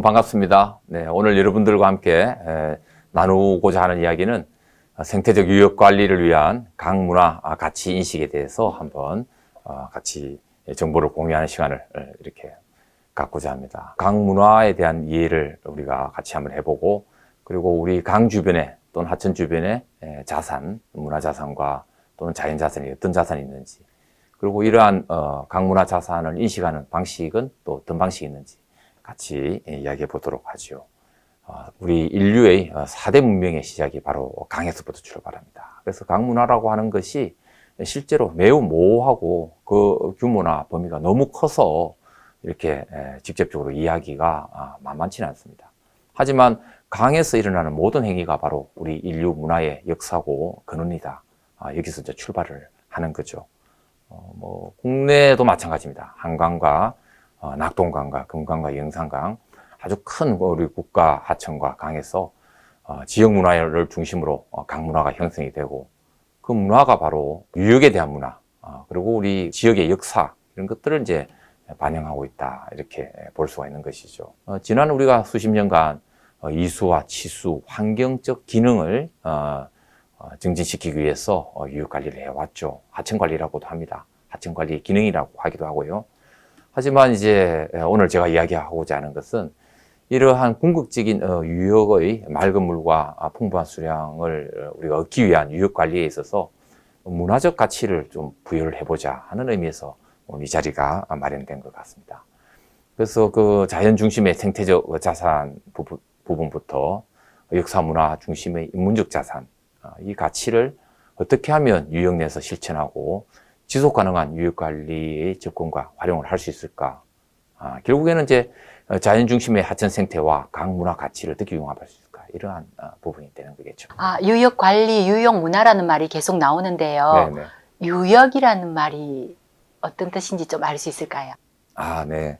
반갑습니다. 네, 오늘 여러분들과 함께 나누고자 하는 이야기는 생태적 유역 관리를 위한 강문화 가치 인식에 대해서 한번 같이 정보를 공유하는 시간을 이렇게 갖고자 합니다. 강문화에 대한 이해를 우리가 같이 한번 해보고, 그리고 우리 강 주변에 또는 하천 주변에 자산, 문화자산과 또는 자연자산이 어떤 자산이 있는지, 그리고 이러한 강문화 자산을 인식하는 방식은 또 어떤 방식이 있는지 같이 이야기해 보도록 하죠. 우리 인류의 4대 문명의 시작이 바로 강에서부터 출발합니다. 그래서 강문화라고 하는 것이 실제로 매우 모호하고 그 규모나 범위가 너무 커서 이렇게 직접적으로 이야기가 만만치는 않습니다. 하지만 강에서 일어나는 모든 행위가 바로 우리 인류 문화의 역사고 근원이다. 여기서 이제 출발을 하는 거죠. 국내도 마찬가지입니다. 한강과 낙동강과 금강과 영산강, 아주 큰 우리 국가 하천과 강에서 지역 문화를 중심으로 강문화가 형성이 되고, 그 문화가 바로 유역에 대한 문화, 그리고 우리 지역의 역사, 이런 것들을 이제 반영하고 있다, 이렇게 볼 수가 있는 것이죠. 지난 우리가 수십 년간 이수와 치수, 환경적 기능을 증진시키기 위해서 유역 관리를 해왔죠. 하천 관리라고도 합니다. 하천 관리의 기능이라고 하기도 하고요. 하지만 이제 오늘 제가 이야기하고자 하는 것은 이러한 궁극적인 유역의 맑은 물과 풍부한 수량을 우리가 얻기 위한 유역 관리에 있어서 문화적 가치를 좀 부여를 해보자 하는 의미에서 오늘 이 자리가 마련된 것 같습니다. 그래서 그 자연 중심의 생태적 자산 부분부터 역사 문화 중심의 인문적 자산, 이 가치를 어떻게 하면 유역 내에서 실천하고 지속 가능한 유역 관리의 접근과 활용을 할 수 있을까? 결국에는 이제 자연 중심의 하천 생태와 강 문화 가치를 어떻게 융합할 수 있을까? 이러한 부분이 되는 거겠죠. 유역 관리, 유역 문화라는 말이 계속 나오는데요. 네네. 유역이라는 말이 어떤 뜻인지 좀 알 수 있을까요? 네.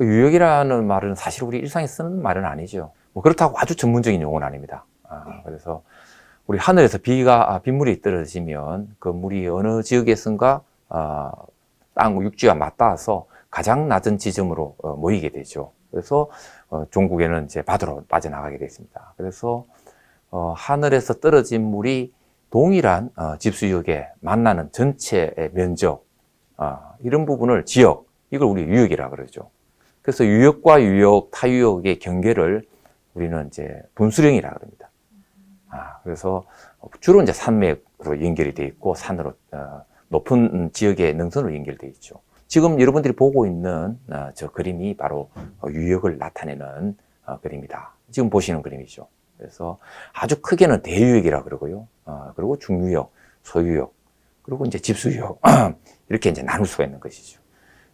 유역이라는 말은 사실 우리 일상에 쓰는 말은 아니죠. 그렇다고 아주 전문적인 용어는 아닙니다. 그래서 우리 하늘에서 빗물이 떨어지면 그 물이 어느 지역에선가 땅, 육지와 맞닿아서 가장 낮은 지점으로 모이게 되죠. 그래서 종국에는 이제 바다로 빠져나가게 되겠습니다. 그래서 하늘에서 떨어진 물이 동일한 집수역에 만나는 전체의 면적, 이런 부분을 지역, 이걸 우리 유역이라 그러죠. 그래서 유역과 유역, 타유역의 경계를 우리는 이제 분수령이라 그럽니다. 그래서 주로 이제 산맥으로 연결이 되어 있고, 산으로 높은 지역의 능선으로 연결되어 있죠. 지금 여러분들이 보고 있는 저 그림이 바로 유역을 나타내는 그림이다. 지금 보시는 그림이죠. 그래서 아주 크게는 대유역이라 그러고요. 그리고 중유역, 소유역, 그리고 이제 집수유역 이렇게 이제 나눌 수가 있는 것이죠.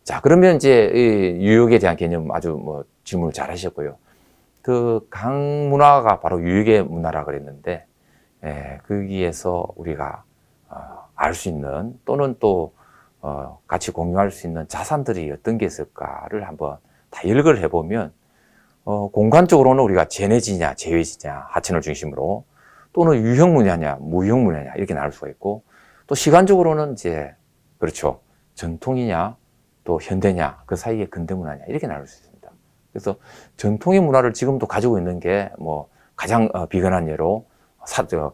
자, 그러면 이제 이 유역에 대한 개념 아주 질문을 잘 하셨고요. 그 강 문화가 바로 유역의 문화라 그랬는데, 거기에서 우리가 알 수 있는 또는 또 같이 공유할 수 있는 자산들이 어떤 게 있을까를 한번 다 열거를 해보면, 공간적으로는 우리가 제내지냐 제외지냐 하천을 중심으로, 또는 유형 문화냐 무형 문화냐 이렇게 나눌 수가 있고, 또 시간적으로는 이제 그렇죠, 전통이냐 또 현대냐, 그 사이에 근대 문화냐 이렇게 나눌 수 있습니다. 그래서 전통의 문화를 지금도 가지고 있는 게 가장 비근한 예로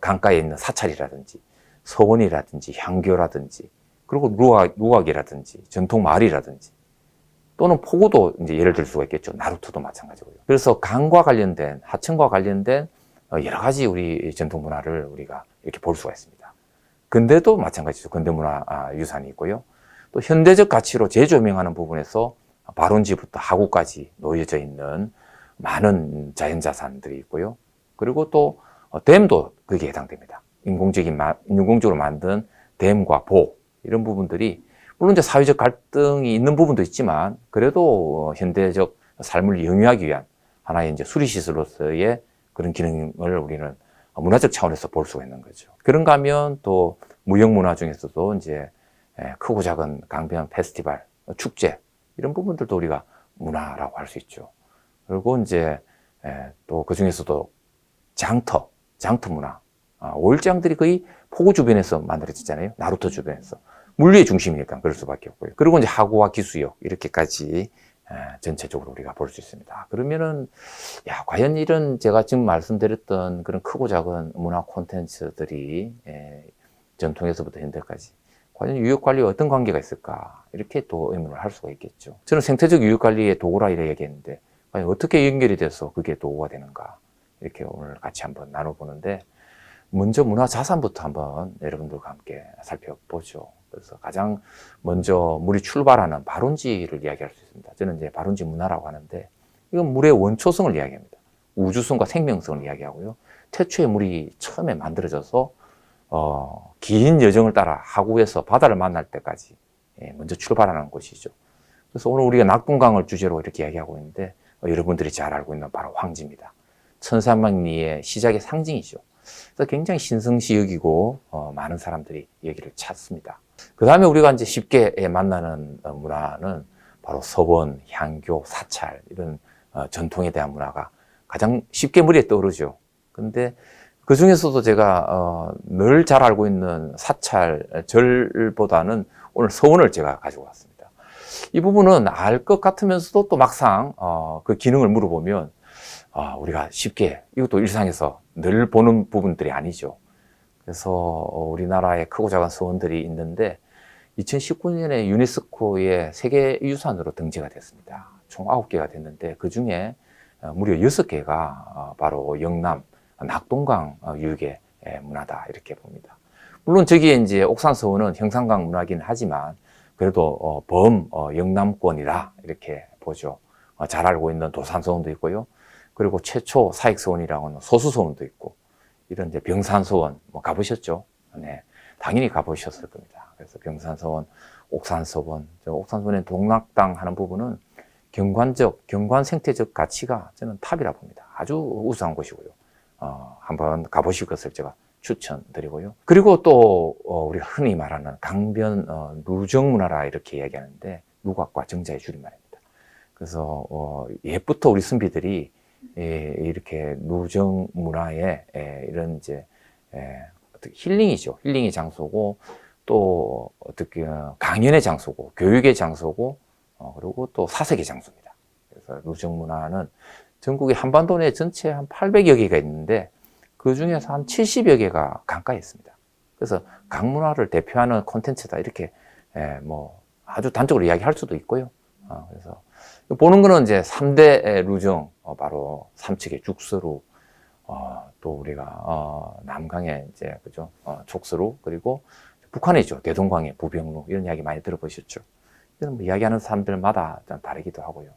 강가에 있는 사찰이라든지 서원이라든지 향교라든지, 그리고 루악이라든지 전통 마을이라든지, 또는 포구도 이제 예를 들 수가 있겠죠. 나루터도 마찬가지고요. 그래서 강과 관련된, 하천과 관련된 여러 가지 우리 전통 문화를 우리가 이렇게 볼 수가 있습니다. 근대도 마찬가지죠. 근대 문화 유산이 있고요. 또 현대적 가치로 재조명하는 부분에서 발원지부터 하구까지 놓여져 있는 많은 자연자산들이 있고요. 그리고 또 댐도 거기에 해당됩니다. 인공적으로 만든 댐과 보, 이런 부분들이 물론 이제 사회적 갈등이 있는 부분도 있지만, 그래도 현대적 삶을 영위하기 위한 하나의 이제 수리시설로서의 그런 기능을 우리는 문화적 차원에서 볼 수가 있는 거죠. 그런가 하면 또 무형 문화 중에서도 이제 크고 작은 강변 페스티벌, 축제, 이런 부분들도 우리가 문화라고 할 수 있죠. 그리고 이제 또 그 중에서도 장터 문화, 오일장들이 거의 포구 주변에서 만들어졌잖아요. 나루터 주변에서. 물리의 중심이니까 그럴 수밖에 없고요. 그리고 이제 하구와 기수역, 이렇게까지 전체적으로 우리가 볼 수 있습니다. 그러면은, 야, 과연 이런 제가 지금 말씀드렸던 그런 크고 작은 문화 콘텐츠들이 전통에서부터 현대까지 과연 유역관리와 어떤 관계가 있을까? 이렇게 또 의문을 할 수가 있겠죠. 저는 생태적 유역관리의 도구라 이래 얘기했는데, 과연 어떻게 연결이 돼서 그게 도구가 되는가? 이렇게 오늘 같이 한번 나눠보는데, 먼저 문화자산부터 한번 여러분들과 함께 살펴보죠. 그래서 가장 먼저 물이 출발하는 발원지를 이야기할 수 있습니다. 저는 이제 발원지 문화라고 하는데, 이건 물의 원초성을 이야기합니다. 우주성과 생명성을 이야기하고요. 태초에 물이 처음에 만들어져서 긴 여정을 따라 하구에서 바다를 만날 때까지 먼저 출발하는 곳이죠. 그래서 오늘 우리가 낙동강을 주제로 이렇게 이야기하고 있는데, 여러분들이 잘 알고 있는 바로 황지입니다. 천사막리의 시작의 상징이죠. 그래서 굉장히 신성시 여기고 많은 사람들이 여기를 찾습니다. 그 다음에 우리가 이제 쉽게 만나는 문화는 바로 서원, 향교, 사찰 이런 전통에 대한 문화가 가장 쉽게 머리에 떠오르죠. 근데 그 중에서도 제가 늘 잘 알고 있는 사찰, 절보다는 오늘 서원을 제가 가지고 왔습니다. 이 부분은 알 것 같으면서도 또 막상 그 기능을 물어보면 우리가 쉽게 이것도 일상에서 늘 보는 부분들이 아니죠. 그래서 우리나라에 크고 작은 서원들이 있는데 2019년에 유네스코의 세계유산으로 등재가 됐습니다. 총 9개가 됐는데 그 중에 무려 6개가 바로 영남 낙동강 유역의 문화다 이렇게 봅니다. 물론 저기에 이제 옥산서원은 형산강 문화긴 하지만 그래도 영남권이라 이렇게 보죠. 잘 알고 있는 도산서원도 있고요. 그리고 최초 사익서원이라고 하는 소수서원도 있고, 이런 이제 병산서원, 가보셨죠? 네. 당연히 가보셨을 겁니다. 그래서 병산서원, 옥산서원, 옥산서원의 동락당 하는 부분은 경관 생태적 가치가 저는 탑이라 봅니다. 아주 우수한 곳이고요. 한번 가보실 것을 제가 추천드리고요. 그리고 또, 우리가 흔히 말하는 강변, 누정문화라 이렇게 이야기하는데, 누각과 정자의 줄임말입니다. 그래서, 옛부터 우리 선비들이 이렇게 누정 문화의 이런 이제 힐링이죠. 힐링의 장소고 또 어떻게 강연의 장소고 교육의 장소고 그리고 또 사색의 장소입니다. 그래서 누정 문화는 전국에 한반도 내 전체 한 800여 개가 있는데 그 중에서 한 70여 개가 강가에 있습니다. 그래서 강문화를 대표하는 콘텐츠다 이렇게 뭐 아주 단적으로 이야기할 수도 있고요. 그래서 보는 거는 이제 3대 루정, 바로 삼척의 죽서루, 또 우리가, 남강의 이제, 그죠, 족서루, 그리고 북한에 있죠. 대동강의 부병루, 이런 이야기 많이 들어보셨죠. 이런 뭐 이야기하는 사람들마다 좀 다르기도 하고요.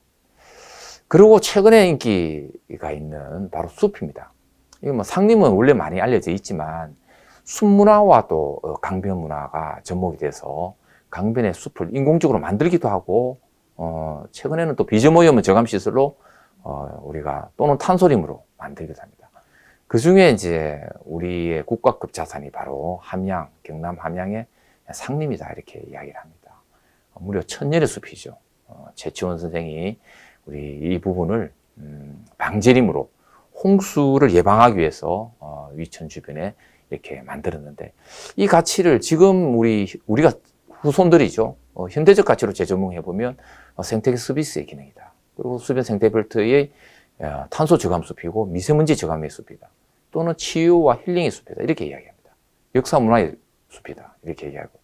그리고 최근에 인기가 있는 바로 숲입니다. 이거 뭐 상림은 원래 많이 알려져 있지만, 숲문화와 또 강변 문화가 접목이 돼서 강변의 숲을 인공적으로 만들기도 하고, 최근에는 또 비저모염 저감시설로, 우리가 또는 탄소림으로 만들기도 합니다. 그 중에 이제 우리의 국가급 자산이 바로 함양, 경남 함양의 상림이다. 이렇게 이야기를 합니다. 무려 1000년의 숲이죠. 최치원 선생이 우리 이 부분을, 방제림으로 홍수를 예방하기 위해서, 위천 주변에 이렇게 만들었는데, 이 가치를 지금 우리가 후손들이죠. 현대적 가치로 재조명해보면 생태계 서비스의 기능이다. 그리고 수변 생태벨트의 탄소 저감 숲이고 미세먼지 저감의 숲이다. 또는 치유와 힐링의 숲이다. 이렇게 이야기합니다. 역사 문화의 숲이다. 이렇게 얘기하고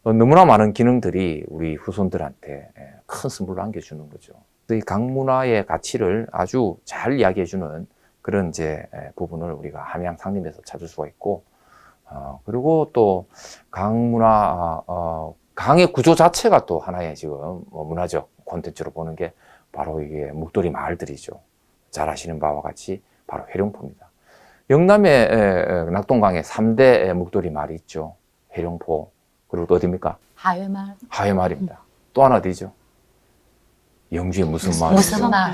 너무나 많은 기능들이 우리 후손들한테 큰 선물을 안겨주는 거죠. 이 강문화의 가치를 아주 잘 이야기해주는 그런 이제 부분을 우리가 함양 상림에서 찾을 수가 있고, 그리고 또 강문화, 강의 구조 자체가 또 하나의 지금 문화적 콘텐츠로 보는 게 바로 이게 묵돌이 마을들이죠. 잘 아시는 바와 같이 바로 회룡포입니다. 영남의 낙동강에 3대 묵돌이 마을이 있죠. 회룡포, 그리고 또 어디입니까? 하회마을. 하회마을입니다. 또 하나 어디죠? 영주의 무슨 마을이죠? 무슨 마을.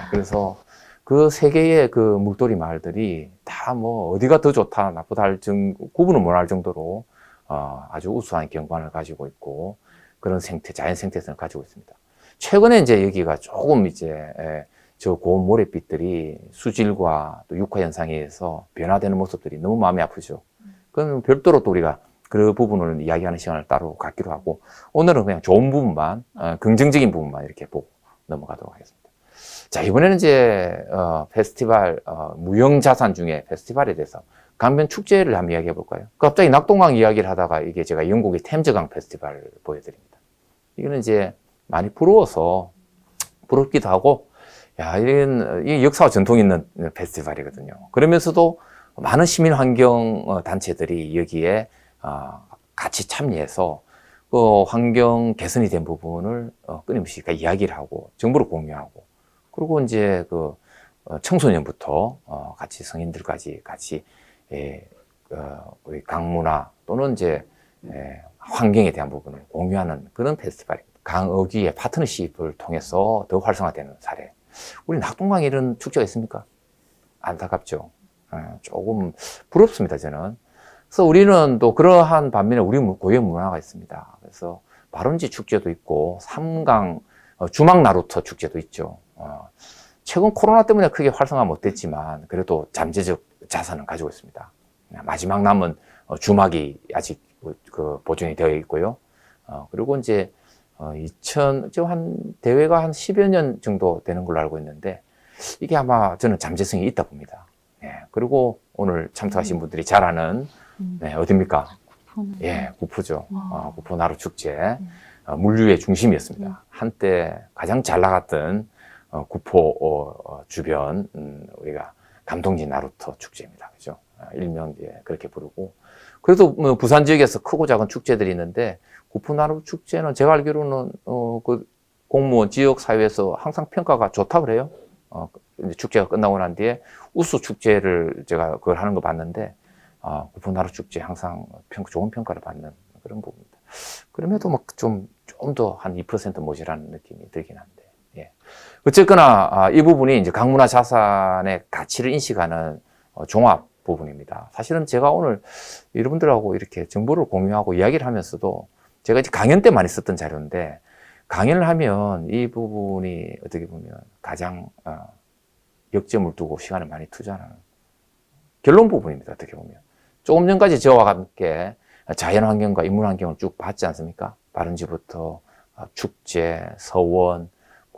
그래서 그 세 개의 그 묵돌이 마을들이 다 뭐 어디가 더 좋다, 나쁘다 할 구분을 못 할 정도로 아주 우수한 경관을 가지고 있고 그런 자연 생태성을 가지고 있습니다. 최근에 이제 여기가 조금 이제 저 고운 모래빛들이 수질과 또 육화 현상에 의해서 변화되는 모습들이 너무 마음이 아프죠. 그건 별도로 또 우리가 그 부분을 이야기하는 시간을 따로 갖기로 하고 오늘은 그냥 좋은 부분만, 긍정적인 부분만 이렇게 넘어가도록 하겠습니다. 자, 이번에는 이제 페스티벌, 무형자산 중에 페스티벌에 대해서 강변 축제를 한번 이야기해 볼까요? 갑자기 낙동강 이야기를 하다가 이게 제가 영국의 템즈강 페스티벌 보여드립니다. 이거는 이제 많이 부럽기도 하고, 야, 이 역사와 전통이 있는 페스티벌이거든요. 그러면서도 많은 시민 환경 단체들이 여기에 같이 참여해서 그 환경 개선이 된 부분을 끊임없이 이야기를 하고 정보를 공유하고, 그리고 이제 그 청소년부터 같이 성인들까지 같이 우리 강문화 또는 이제 환경에 대한 부분을 공유하는 그런 페스티벌입니다. 강어귀의 파트너십을 통해서 더 활성화되는 사례. 우리 낙동강에 이런 축제가 있습니까? 안타깝죠. 조금 부럽습니다, 저는. 그래서 우리는 또 그러한 반면에 우리 고유의 문화가 있습니다. 그래서 발원지 축제도 있고, 삼강 주막 나루터 축제도 있죠. 최근 코로나 때문에 크게 활성화 못됐지만 그래도 잠재적 자산은 가지고 있습니다. 마지막 남은 주막이 아직 보존이 되어 있고요. 그리고 이제 대회가 한 10여 년 정도 되는 걸로 알고 있는데, 이게 아마 저는 잠재성이 있다 봅니다. 그리고 오늘 참석하신 분들이 잘 아는, 어딥니까? 예, 구포죠. 구포 나루 축제. 물류의 중심이었습니다. 한때 가장 잘 나갔던 구포 주변, 우리가 감동진 나루터 축제입니다. 그죠? 일명 그렇게 부르고. 그래도 뭐 부산 지역에서 크고 작은 축제들이 있는데, 구포 나루 축제는 제가 알기로는 그 공무원 지역 사회에서 항상 평가가 좋다 그래요. 이제 축제가 끝나고 난 뒤에 우수 축제를 제가 그걸 하는 거 봤는데, 구포 나루 축제 항상 좋은 평가를 받는 그런 부분입니다. 그럼에도 막 좀 더 한 2% 모자라는 느낌이 들긴 한데, 예. 어쨌거나 이 부분이 이제 강문화 자산의 가치를 인식하는 종합 부분입니다. 사실은 제가 오늘 여러분들하고 이렇게 정보를 공유하고 이야기를 하면서도 제가 이제 강연 때 많이 썼던 자료인데, 강연을 하면 이 부분이 어떻게 보면 가장 역점을 두고 시간을 많이 투자하는 결론 부분입니다. 어떻게 보면 조금 전까지 저와 함께 자연환경과 인문환경을 쭉 봤지 않습니까? 발원지부터 축제, 서원,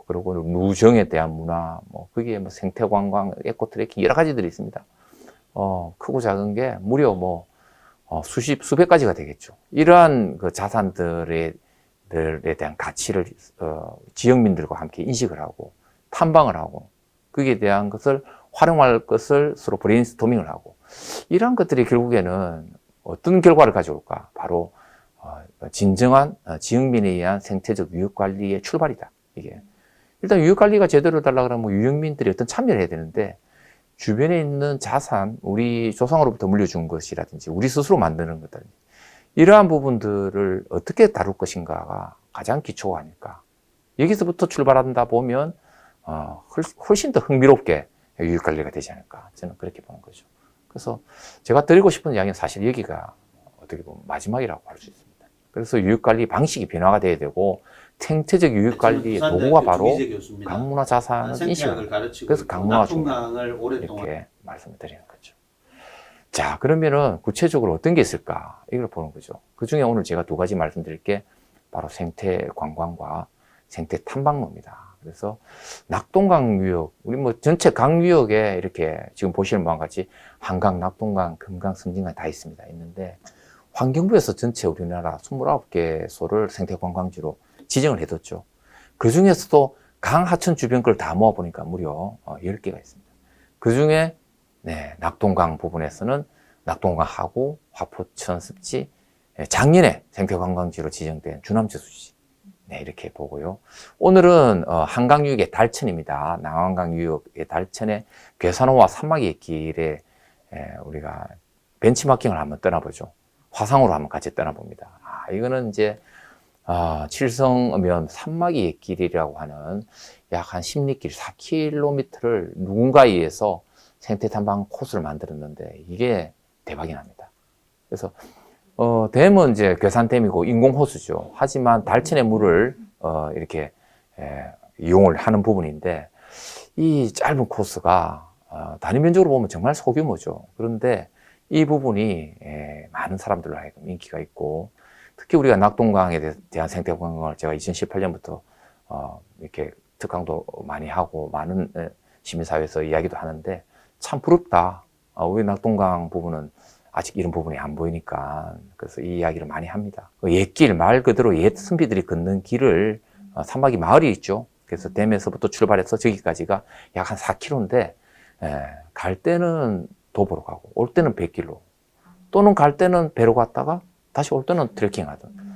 그리고 누정에 대한 문화, 거기에 생태관광, 에코트레킹 여러 가지들이 있습니다. 크고 작은 게 무려 수백 가지가 되겠죠. 이러한 그 자산들에 대한 가치를 지역민들과 함께 인식을 하고 탐방을 하고, 거기에 대한 것을 활용할 것을 서로 브레인스토밍을 하고, 이러한 것들이 결국에는 어떤 결과를 가져올까? 바로 진정한 지역민에 의한 생태적 유역관리의 출발이다. 이게 일단 유역관리가 제대로 되려고 그러면 유역민들이 어떤 참여를 해야 되는데, 주변에 있는 자산, 우리 조상으로부터 물려준 것이라든지 우리 스스로 만드는 것들, 이러한 부분들을 어떻게 다룰 것인가가 가장 기초가 아닐까. 여기서부터 출발한다 보면 훨씬 더 흥미롭게 유역관리가 되지 않을까, 저는 그렇게 보는 거죠. 그래서 제가 드리고 싶은 이야기는 사실 여기가 어떻게 보면 마지막이라고 할 수 있습니다. 그래서 유역관리 방식이 변화가 돼야 되고, 생태적 유역관리의 도구가 바로 강문화 자산을 인식하는, 그래서 강문화 중요하다, 이렇게 말씀을 드리는 거죠. 자, 그러면은 구체적으로 어떤 게 있을까, 이걸 보는 거죠. 그 중에 오늘 제가 두 가지 말씀드릴 게 바로 생태 관광과 생태 탐방로입니다. 그래서 낙동강 유역, 우리 전체 강 유역에 이렇게 지금 보시는 바와 같이 한강, 낙동강, 금강, 섬진강 다 있는데, 환경부에서 전체 우리나라 29개소를 생태관광지로 지정을 해뒀죠. 그 중에서도 강 하천 주변 걸 다 모아보니까 무려 10개가 있습니다. 그 중에 낙동강 부분에서는 낙동강 하구, 화포천 습지, 작년에 생태관광지로 지정된 주남저수지, 이렇게 보고요. 오늘은 한강유역의 달천입니다. 남한강유역의 달천의 괴산호와 산막의 길에 우리가 벤치마킹을 한번 떠나보죠. 화상으로 한번 같이 떠나봅니다. 이거는 이제 칠성면 산막의 길이라고 하는 약 한 10리길 4km를 누군가에 의해서 생태탐방 코스를 만들었는데, 이게 대박이 납니다. 그래서 댐은 이제 괴산댐이고 인공호수죠. 하지만 달천의 물을 이렇게 이용을 하는 부분인데, 이 짧은 코스가 단위 면적으로 보면 정말 소규모죠. 그런데 이 부분이 많은 사람들로 하여금 인기가 있고, 특히 우리가 낙동강에 대한 생태관광을 제가 2018년부터 이렇게 특강도 많이 하고 많은 시민사회에서 이야기도 하는데 참 부럽다. 우리 낙동강 부분은 아직 이런 부분이 안 보이니까 그래서 이 이야기를 많이 합니다. 옛길 말 그대로 옛 선비들이 걷는 길을 산막이 마을이 있죠. 그래서 댐에서부터 출발해서 저기까지가 약 한 4km인데 갈 때는 도보로 가고 올 때는 백길로 또는 갈 때는 배로 갔다가 다시 올 때는 트레킹하던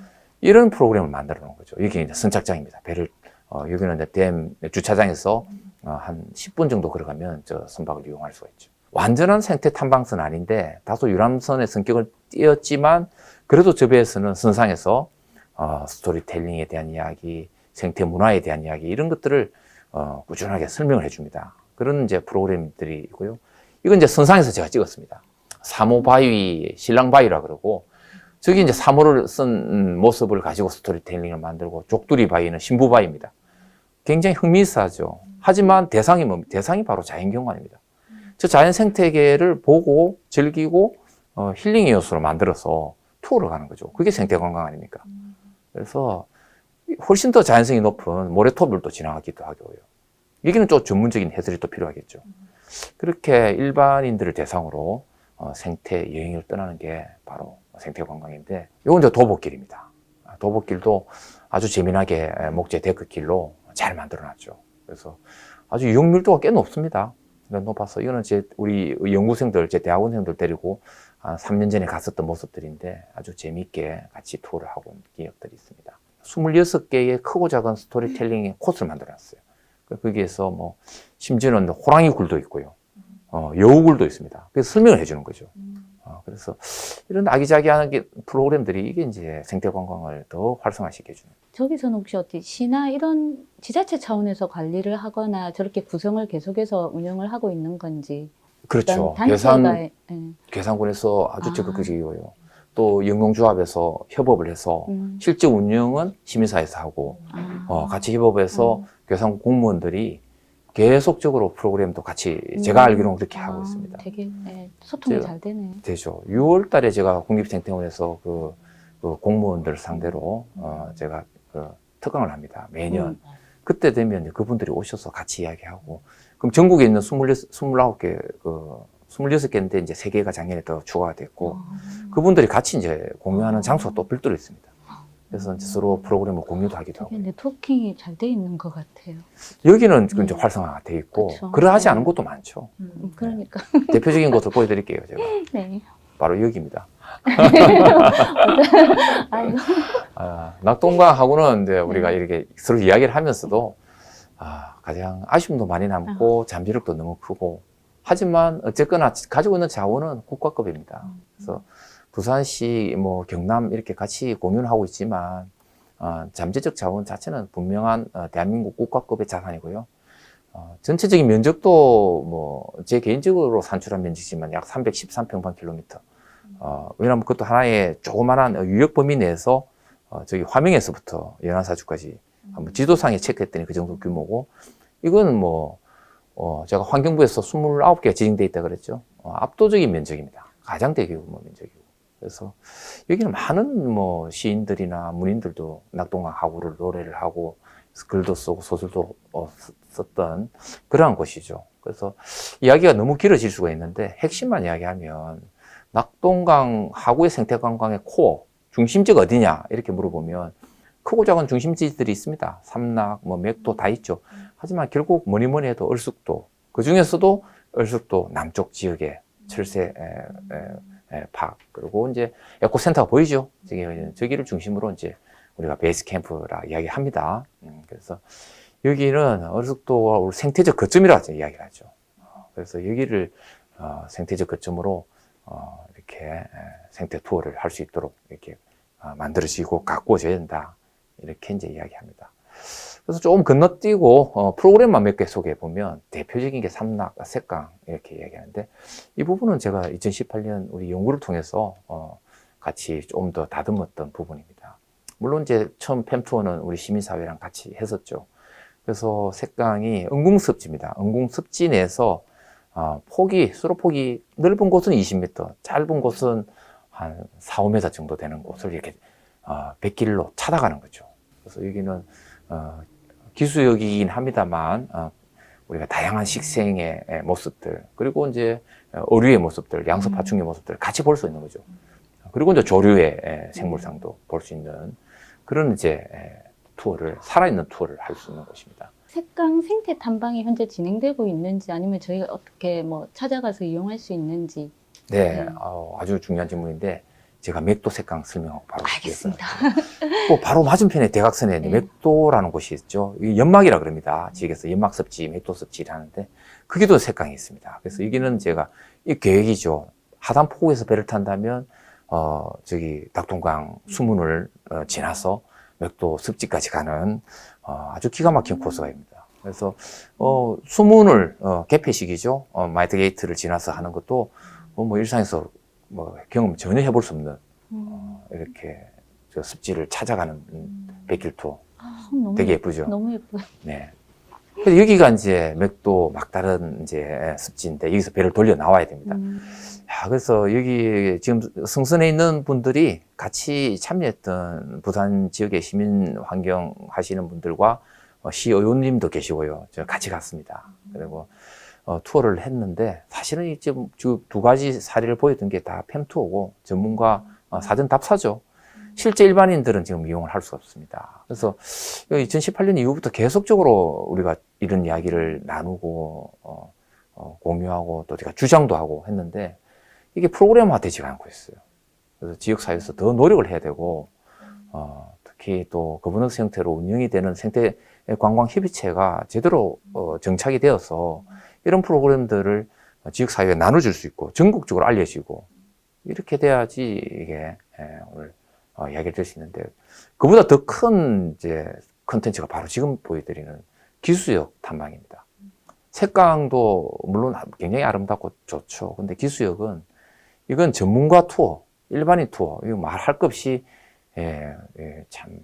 이런 프로그램을 만들어 놓은 거죠. 이게 이제 선착장입니다. 배를 여기는 이제 댐 주차장에서 한 10분 정도 걸어가면 저 선박을 이용할 수가 있죠. 완전한 생태 탐방선 아닌데 다소 유람선의 성격을 띄었지만 그래도 저 배에서는 선상에서 스토리텔링에 대한 이야기, 생태 문화에 대한 이야기 이런 것들을 꾸준하게 설명을 해줍니다. 그런 이제 프로그램들이 있고요. 이건 이제 선상에서 제가 찍었습니다. 사모바위, 신랑바위라 그러고 저기 이제 사모를 쓴 모습을 가지고 스토리텔링을 만들고 족두리 바위는 신부바위입니다. 굉장히 흥미있어하죠. 하지만 대상이 뭡니까? 대상이 바로 자연경관입니다. 저 자연 생태계를 보고 즐기고 힐링의 요소로 만들어서 투어를 가는 거죠. 그게 생태관광 아닙니까? 그래서 훨씬 더 자연성이 높은 모래톱을도 지나가기도 하고요. 여기는 좀 전문적인 해설이 또 필요하겠죠. 그렇게 일반인들을 대상으로 생태 여행을 떠나는 게 바로 생태관광인데 이건 이제 도보길입니다. 도보길도 아주 재미나게 목재 데크길로 잘 만들어놨죠. 그래서 아주 이용 밀도가 꽤 높습니다. 높아서 이거는 우리 연구생들, 제 대학원생들 데리고 한 3년 전에 갔었던 모습들인데 아주 재미있게 같이 투어를 하고 온 기억들이 있습니다. 26개의 크고 작은 스토리텔링의 코스를 만들어놨어요. 거기에서 뭐 심지어는 호랑이 굴도 있고요. 여우굴도 있습니다. 그래서 설명을 해주는 거죠. 그래서 이런 아기자기한 프로그램들이 이게 이제 생태관광을 더 활성화시켜주는. 저기서는 혹시 어떻게 시나 이런 지자체 차원에서 관리를 하거나 저렇게 구성을 계속해서 운영을 하고 있는 건지. 그렇죠. 계산군에서 아주 적극적이고요. 또 영농조합에서 협업을 해서 실제 운영은 시민사회에서 하고 같이 협업해서 계산군 공무원들이 계속적으로 프로그램도 같이 제가 알기로는 그렇게 하고 있습니다. 되게 소통이 잘 되네. 되죠. 6월 달에 제가 국립생태원에서 그 공무원들 상대로 제가 특강을 합니다. 매년. 그때 되면 그분들이 오셔서 같이 이야기하고 그럼 전국에 있는 29개 26개인데 이제 3개가 작년에 더 추가가 됐고 그분들이 같이 이제 공유하는 장소가 또 별도로 있습니다. 그래서 이제 서로 프로그램을 공유도 하기도 하고. 네트워킹이 잘 돼 있는 것 같아요. 여기는 이제 활성화가 돼 있고 그쵸. 그러하지 않은 곳도 많죠. 그러니까. 대표적인 곳을 보여드릴게요, 제가. 네. 바로 여기입니다. 아이고. 낙동강하고는 이제 우리가 이렇게 서로 이야기를 하면서도 가장 아쉬움도 많이 남고 잠재력도 너무 크고 하지만 어쨌거나 가지고 있는 자원은 국가급입니다. 그래서 부산시, 뭐 경남 이렇게 같이 공유를 하고 있지만 잠재적 자원 자체는 분명한 대한민국 국가급의 자산이고요. 전체적인 면적도 뭐 제 개인적으로 산출한 면적이지만 약 313평방킬로미터. 왜냐하면 그것도 하나의 조그만한 유역 범위 내에서 저기 화명에서부터 연안사주까지 한번 지도상에 체크했더니 그 정도 규모고 이거는 뭐 제가 환경부에서 29개가 지정돼 있다 그랬죠. 압도적인 면적입니다. 가장 대규모 면적이고. 그래서 여기는 많은 뭐 시인들이나 문인들도 낙동강 하구를 노래를 하고 글도 쓰고 소설도 썼던 그러한 곳이죠. 그래서 이야기가 너무 길어질 수가 있는데 핵심만 이야기하면 낙동강 하구의 생태관광의 코어, 중심지가 어디냐 이렇게 물어보면 크고 작은 중심지들이 있습니다. 삼락, 뭐 맥도 다 있죠. 하지만 결국 뭐니 해도 얼숙도, 그 중에서도 얼숙도 남쪽 지역에 철새 팍 그리고 이제 에코센터가 보이죠. 저기를 중심으로 이제 우리가 베이스 캠프라 이야기합니다. 그래서 여기는 얼숙도와 우리 생태적 거점이라고 이야기를 하죠. 그래서 여기를 생태적 거점으로 이렇게 생태 투어를 할 수 있도록 이렇게 만들어지고 가꾸어져야 된다. 이렇게 이제 이야기합니다. 그래서 조금 건너뛰고 프로그램만 몇 개 소개해 보면 대표적인 게 삼락, 색강 이렇게 이야기하는데 이 부분은 제가 2018년 우리 연구를 통해서 같이 좀 더 다듬었던 부분입니다. 물론 이제 처음 팸투어는 우리 시민사회랑 같이 했었죠. 그래서 색강이 응궁습지입니다. 응궁습지 내에서 수로폭이 넓은 곳은 20m, 짧은 곳은 한 4, 5m 정도 되는 곳을 이렇게 백길로 찾아가는 거죠. 그래서 여기는 기수역이긴 합니다만 우리가 다양한 식생의 모습들 그리고 이제 어류의 모습들, 양서 파충류 모습들 같이 볼 수 있는 거죠. 그리고 이제 조류의 생물상도 볼 수 있는 그런 이제 투어를 살아있는 투어를 할 수 있는 곳입니다. 색강 생태 탐방이 현재 진행되고 있는지 아니면 저희가 어떻게 뭐 찾아가서 이용할 수 있는지. 네, 아주 중요한 질문인데 제가 맥도 색강 설명하고 바로 알겠습니다. 또 바로 맞은편에 대각선에 네. 맥도라는 곳이 있죠. 이 연막이라 그럽니다. 지역에서 연막섭지, 맥도섭지를 하는데 그게도 색강이 있습니다. 그래서 여기는 제가 이 계획이죠. 하단포구에서 배를 탄다면 저기 낙동강 수문을 지나서 맥도 습지까지 가는 아주 기가 막힌 코스가입니다. 그래서 수문을 개폐식이죠. 마이트 게이트를 지나서 하는 것도 뭐 일상에서 뭐 경험 전혀 해볼 수 없는 이렇게 저 습지를 찾아가는 백길 투어 너무 되게 예쁘죠. 너무 예뻐요. 네. 그래서 여기가 이제 맥도 막다른 이제 습지인데 여기서 배를 돌려 나와야 됩니다. 야, 그래서 여기 지금 성선에 있는 분들이 같이 참여했던 부산 지역의 시민 환경 하시는 분들과 시의원님도 계시고요. 저 같이 갔습니다. 그리고 투어를 했는데 사실은 이제 두 가지 사례를 보였던 게 다 팸투어고 전문가 사전 답사죠. 실제 일반인들은 지금 이용을 할 수가 없습니다. 그래서 2018년 이후부터 계속적으로 우리가 이런 이야기를 나누고 공유하고 또 제가 주장도 하고 했는데 이게 프로그램화되지가 않고 있어요. 그래서 지역사회에서 더 노력을 해야 되고 특히 또 거버넌스 형태로 운영이 되는 생태관광협의체가 제대로 정착이 되어서 이런 프로그램들을 지역사회에 나눠줄 수 있고 전국적으로 알려지고 이렇게 돼야지 이게 오늘 이야기를 드릴 수 있는데 그보다 더 큰 이제 컨텐츠가 바로 지금 보여드리는 기수역 탐방입니다. 색강도 물론 굉장히 아름답고 좋죠. 근데 기수역은 이건 전문가 투어, 일반인 투어, 이거 말할 것 없이 참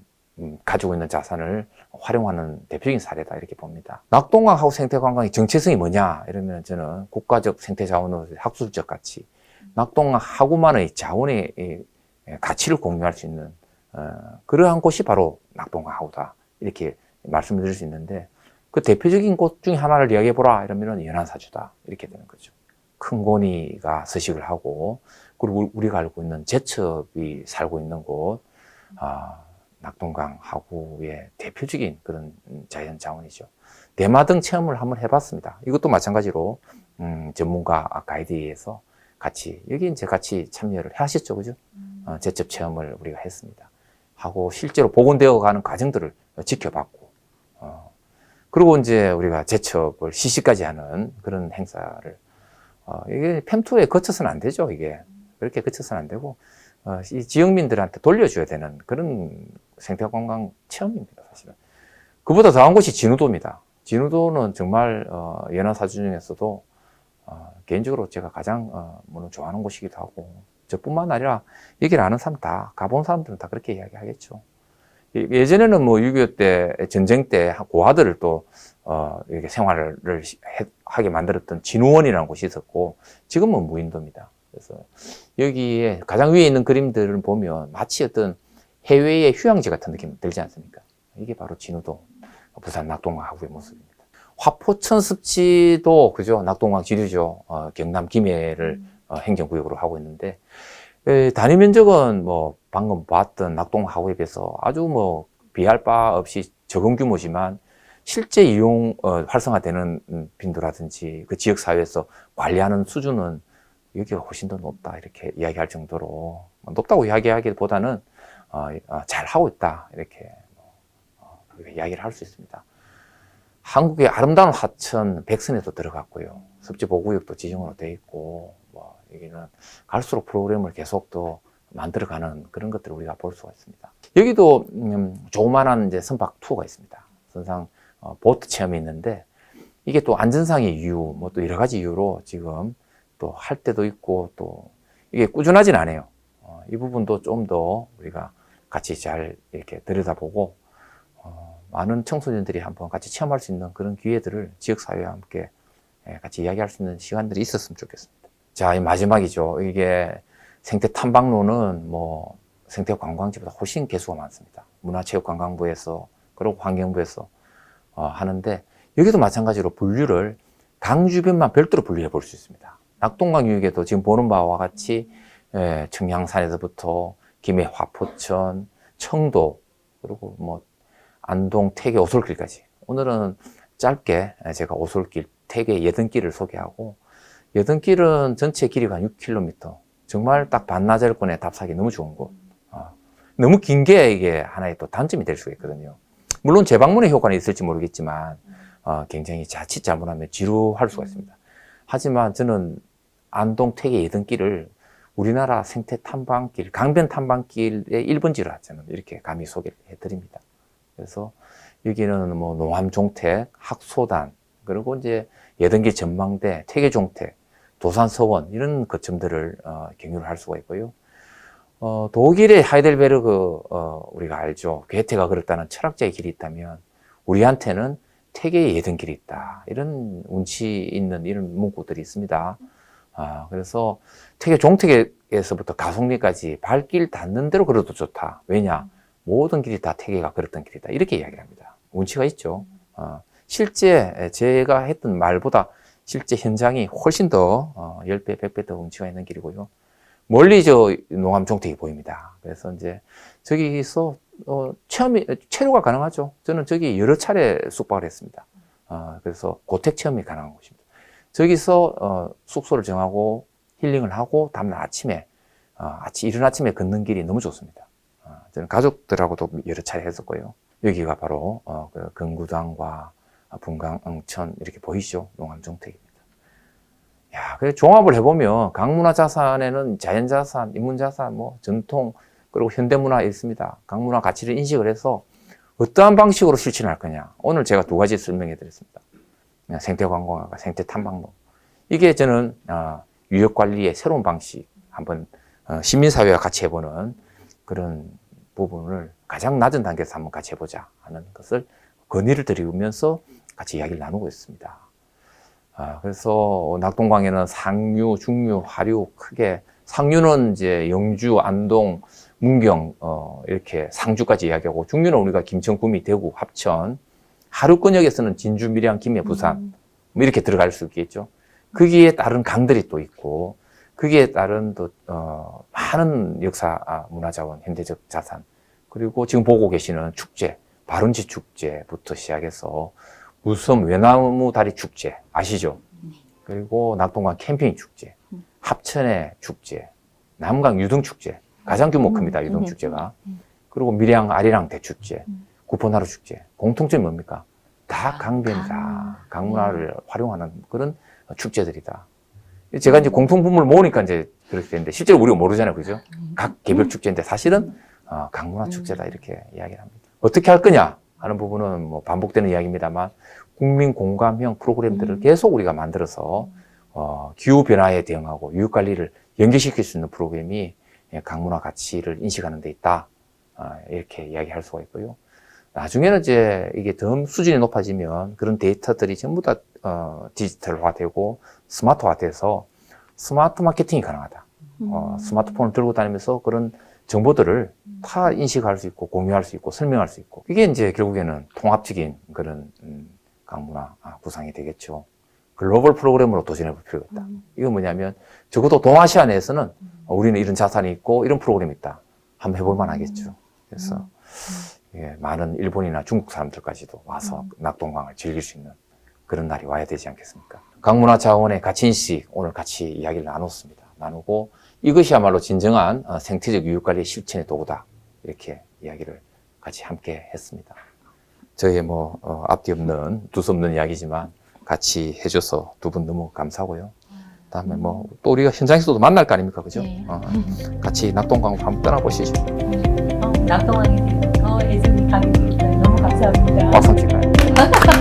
가지고 있는 자산을 활용하는 대표적인 사례다 이렇게 봅니다. 낙동강하고 생태관광의 정체성이 뭐냐 이러면 저는 국가적 생태자원으로서 학술적 가치, 낙동강하고만의 자원의 가치를 공유할 수 있는 그러한 곳이 바로 낙동강하고다 이렇게 말씀드릴 수 있는데 그 대표적인 곳 중에 하나를 이야기해보라 이러면 연안사주다 이렇게 되는 거죠. 큰 고니가 서식을 하고 그리고 우리가 알고 있는 제첩이 살고 있는 곳 낙동강 하구의 대표적인 그런 자연 자원이죠. 대마등 체험을 한번 해봤습니다. 이것도 마찬가지로 전문가 가이드에 의해서 같이 여기 이제 같이 참여를 하셨죠, 그죠? 제첩 체험을 우리가 했습니다. 하고 실제로 복원되어 가는 과정들을 지켜봤고, 그리고 이제 우리가 제첩을 시시까지 하는 그런 행사를 이게 팸투어에 거쳐서는 안 되죠, 이게 그렇게 거쳐서는 안 되고 이 지역민들한테 돌려줘야 되는 그런 생태관광 체험입니다, 사실은. 그보다 더한 곳이 진우도입니다. 진우도는 정말 연안사주 중에서도 개인적으로 제가 가장 물론 좋아하는 곳이기도 하고 저뿐만 아니라 여기를 아는 사람 다 가본 사람들은 다 그렇게 이야기하겠죠. 예전에는 뭐 6.25 때 전쟁 때 고아들을 또 이렇게 생활을 하게 만들었던 진우원이라는 곳이 있었고 지금은 무인도입니다. 그래서 여기에 가장 위에 있는 그림들을 보면 마치 어떤 해외의 휴양지 같은 느낌이 들지 않습니까? 이게 바로 진우도 부산 낙동강하구의 모습입니다. 화포천 습지도 그죠? 낙동강 지류죠. 경남 김해를 행정구역으로 하고 있는데 단위 면적은 뭐 방금 봤던 낙동강하구에 비해서 아주 뭐 비할 바 없이 적은 규모지만 실제 이용 활성화되는 빈도라든지 그 지역 사회에서 관리하는 수준은 여기가 훨씬 더 높다 이렇게 이야기할 정도로 높다고 이야기하기보다는 잘 하고 있다 이렇게 이야기를 할 수 있습니다. 한국의 아름다운 하천 백선에도 들어갔고요. 습지보호구역도 지정으로 돼 있고 여기는 갈수록 프로그램을 계속 더 만들어가는 그런 것들을 우리가 볼 수가 있습니다. 여기도 조그만한 이제 선박 투어가 있습니다. 선상 보트 체험이 있는데 이게 또 안전상의 이유, 뭐 또 여러 가지 이유로 지금 또 할 때도 있고 또 이게 꾸준하진 않아요. 이 부분도 좀 더 우리가 같이 잘 이렇게 들여다보고 많은 청소년들이 한번 같이 체험할 수 있는 그런 기회들을 지역사회와 함께 같이 이야기할 수 있는 시간들이 있었으면 좋겠습니다. 자, 이 마지막이죠. 이게 생태 탐방로는 뭐 생태 관광지보다 훨씬 개수가 많습니다. 문화체육관광부에서 그리고 환경부에서 하는데 여기도 마찬가지로 분류를 강 주변만 별도로 분류해 볼 수 있습니다. 낙동강 유역에도 지금 보는 바와 같이 청량산에서부터 김해 화포천, 청도, 그리고 뭐 안동, 태계, 오솔길까지. 오늘은 짧게 제가 오솔길, 태계, 예등길을 소개하고, 예등길은 전체 길이가 한 6km. 정말 딱 반나절권에 답사하기 너무 좋은 곳. 너무 긴 게 이게 하나의 또 단점이 될 수가 있거든요. 물론 재방문의 효과는 있을지 모르겠지만, 굉장히 자칫 잘못하면 지루할 수가 있습니다. 하지만 저는 안동, 태계, 예등길을 우리나라 생태 탐방길, 강변 탐방길의 1번지라 저는 이렇게 감히 소개를 해드립니다. 그래서 여기는 뭐 농암 종택, 학소단, 그리고 이제 예등길 전망대, 태계 종택, 도산 서원 이런 거점들을 경유를 할 수가 있고요. 독일의 하이델베르그 우리가 알죠. 괴테가 그렸다는 철학자의 길이 있다면 우리한테는 태계의 예등길이 있다. 이런 운치 있는 이런 문구들이 있습니다. 그래서 태계 종택에서부터 가속리까지 발길 닿는 대로 걸어도 좋다. 왜냐? 모든 길이 다 태계가 걸었던 길이다. 이렇게 이야기를 합니다. 운치가 있죠. 실제 제가 했던 말보다 실제 현장이 훨씬 더 10배, 100배 더 운치가 있는 길이고요. 멀리 저 농암 종택이 보입니다. 그래서 이제 저기서 체류가 가능하죠. 저는 저기 여러 차례 숙박을 했습니다. 그래서 고택 체험이 가능한 곳입니다. 저기서 숙소를 정하고 힐링을 하고 다음날 아침에 이른 아침에 걷는 길이 너무 좋습니다. 저는 가족들하고도 여러 차례 했었고요. 여기가 바로 그 금구당과 분강, 엉천 이렇게 보이시죠? 농암 종택입니다. 야, 그래 종합을 해보면 강문화 자산에는 자연자산, 인문자산, 뭐 전통 그리고 현대문화 있습니다. 강문화 가치를 인식을 해서 어떠한 방식으로 실천할 거냐. 오늘 제가 두 가지 설명해 드렸습니다. 생태관광과 생태탐방로. 이게 저는 유역관리의 새로운 방식, 한번 시민사회와 같이 해보는 그런 부분을 가장 낮은 단계에서 한번 같이 해보자 하는 것을 건의를 드리면서 같이 이야기를 나누고 있습니다. 그래서 낙동강에는 상류, 중류, 하류 크게, 상류는 이제 영주, 안동, 문경 이렇게 상주까지 이야기하고, 중류는 우리가 김천, 구미, 대구, 합천, 하류권역에서는 진주, 밀양, 김해, 부산 뭐 이렇게 들어갈 수 있겠죠. 거기에 따른 강들이 또 있고, 거기에 따른 또 많은 역사, 문화자원, 현대적 자산, 그리고 지금 보고 계시는 축제, 발원지 축제부터 시작해서 무섬 외나무 다리 축제 아시죠? 그리고 낙동강 캠핑 축제, 합천의 축제, 남강 유등 축제 가장 규모 큽니다. 유등 축제가. 그리고 밀양 아리랑 대축제, 구포나루 축제. 공통점이 뭡니까? 다 강변이다. 강문화를 활용하는 그런 축제들이다. 제가 이제 공통분모를 모으니까 이제 그렇게 되는데 실제로 우리가 모르잖아요, 그죠? 각 개별 축제인데 사실은 강문화 축제다 이렇게 이야기를 합니다. 어떻게 할 거냐 하는 부분은 뭐 반복되는 이야기입니다만 국민 공감형 프로그램들을 계속 우리가 만들어서 기후 변화에 대응하고 유역 관리를 연계시킬 수 있는 프로그램이 강문화 가치를 인식하는 데 있다. 이렇게 이야기할 수가 있고요. 나중에는 이제 이게 더 수준이 높아지면 그런 데이터들이 전부 다 디지털화되고 스마트화돼서 스마트 마케팅이 가능하다. 스마트폰을 들고 다니면서 그런 정보들을 다 인식할 수 있고 공유할 수 있고 설명할 수 있고 이게 이제 결국에는 통합적인 그런 강문화 구상이 되겠죠. 글로벌 프로그램으로 도전해 볼 필요가 있다. 이건 뭐냐면 적어도 동아시아 내에서는 우리는 이런 자산이 있고 이런 프로그램이 있다. 한번 해볼 만하겠죠. 그래서 많은 일본이나 중국 사람들까지도 와서 낙동강을 즐길 수 있는 그런 날이 와야 되지 않겠습니까? 강문화 자원의 가치인식 오늘 같이 이야기를 나눴습니다. 나누고 이것이야말로 진정한 생태적 유역관리의 실천의 도구다. 이렇게 이야기를 같이 함께 했습니다. 저희 앞뒤 없는 두서없는 이야기지만 같이 해줘서 두 분 너무 감사하고요. 다음에 또 우리가 현장에서도 만날 거 아닙니까? 그죠? 네. 같이 낙동강으로 한번 떠나보시죠. 낙동강에 대해서 더 애정이 가게 되니까 너무 감사합니다. 박수 한번 칠까요?